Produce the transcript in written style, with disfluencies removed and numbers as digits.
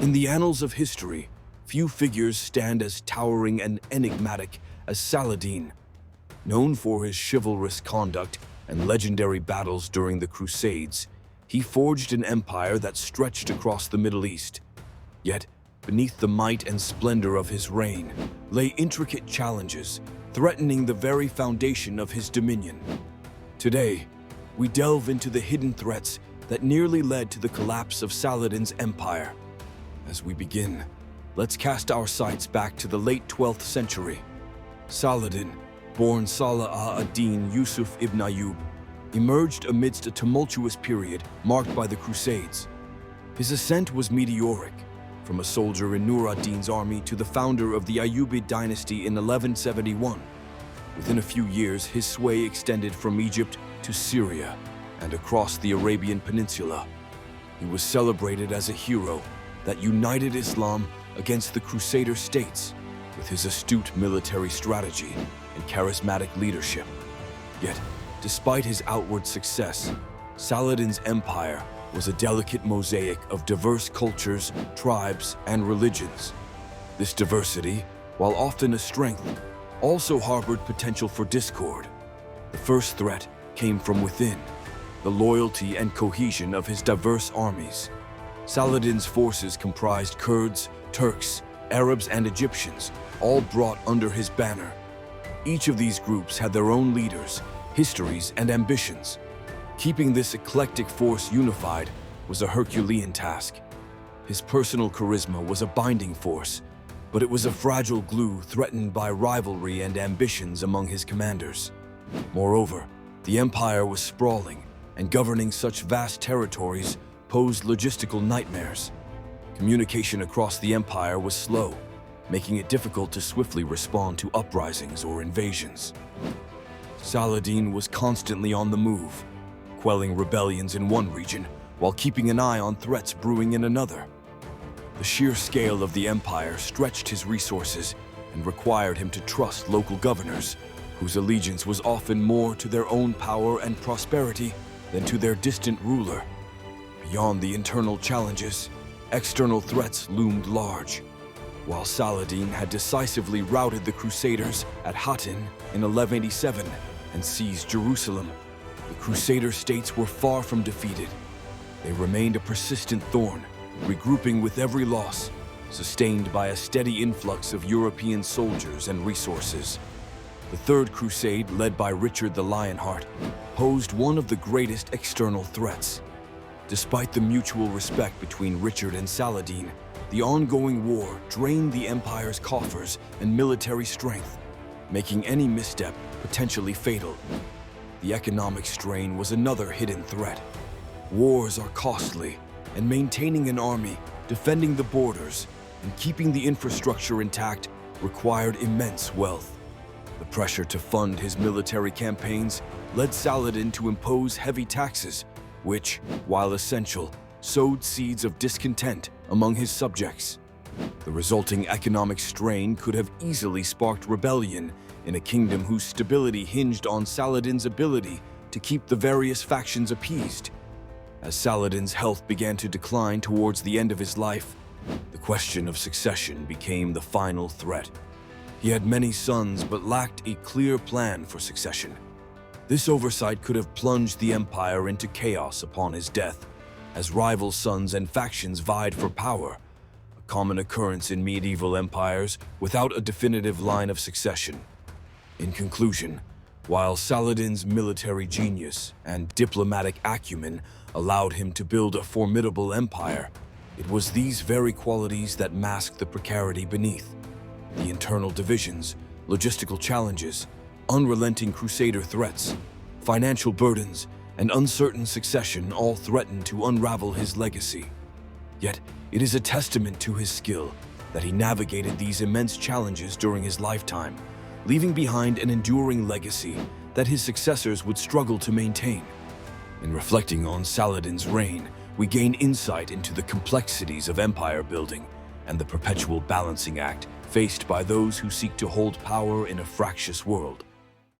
In the annals of history, few figures stand as towering and enigmatic as Saladin. Known for his chivalrous conduct and legendary battles during the Crusades, he forged an empire that stretched across the Middle East. Yet, beneath the might and splendor of his reign lay intricate challenges, threatening the very foundation of his dominion. Today, we delve into the hidden threats that nearly led to the collapse of Saladin's empire. As we begin, let's cast our sights back to the late 12th century. Saladin, born Salah ad-Din Yusuf ibn Ayyub, emerged amidst a tumultuous period marked by the Crusades. His ascent was meteoric, from a soldier in Nur ad-Din's army to the founder of the Ayyubid dynasty in 1171. Within a few years, his sway extended from Egypt to Syria and across the Arabian Peninsula. He was celebrated as a hero that united Islam against the Crusader states with his astute military strategy and charismatic leadership. Yet, despite his outward success, Saladin's empire was a delicate mosaic of diverse cultures, tribes, and religions. This diversity, while often a strength, also harbored potential for discord. The first threat came from within, the loyalty and cohesion of his diverse armies. Saladin's forces comprised Kurds, Turks, Arabs, and Egyptians, all brought under his banner. Each of these groups had their own leaders, histories, and ambitions. Keeping this eclectic force unified was a Herculean task. His personal charisma was a binding force, but it was a fragile glue threatened by rivalry and ambitions among his commanders. Moreover, the empire was sprawling, and governing such vast territories posed logistical nightmares. Communication across the empire was slow, making it difficult to swiftly respond to uprisings or invasions. Saladin was constantly on the move, quelling rebellions in one region while keeping an eye on threats brewing in another. The sheer scale of the empire stretched his resources and required him to trust local governors, whose allegiance was often more to their own power and prosperity than to their distant ruler. Beyond the internal challenges, external threats loomed large. While Saladin had decisively routed the Crusaders at Hattin in 1187 and seized Jerusalem, the Crusader states were far from defeated. They remained a persistent thorn, regrouping with every loss, sustained by a steady influx of European soldiers and resources. The Third Crusade, led by Richard the Lionheart, posed one of the greatest external threats. Despite the mutual respect between Richard and Saladin, the ongoing war drained the empire's coffers and military strength, making any misstep potentially fatal. The economic strain was another hidden threat. Wars are costly, and maintaining an army, defending the borders, and keeping the infrastructure intact required immense wealth. The pressure to fund his military campaigns led Saladin to impose heavy taxes, which, while essential, sowed seeds of discontent among his subjects. The resulting economic strain could have easily sparked rebellion in a kingdom whose stability hinged on Saladin's ability to keep the various factions appeased. As Saladin's health began to decline towards the end of his life, the question of succession became the final threat. He had many sons but lacked a clear plan for succession. This oversight could have plunged the empire into chaos upon his death, as rival sons and factions vied for power, a common occurrence in medieval empires without a definitive line of succession. In conclusion, while Saladin's military genius and diplomatic acumen allowed him to build a formidable empire, it was these very qualities that masked the precarity beneath. The internal divisions, logistical challenges, unrelenting Crusader threats, financial burdens, and uncertain succession all threatened to unravel his legacy. Yet, it is a testament to his skill that he navigated these immense challenges during his lifetime, leaving behind an enduring legacy that his successors would struggle to maintain. In reflecting on Saladin's reign, we gain insight into the complexities of empire building and the perpetual balancing act faced by those who seek to hold power in a fractious world.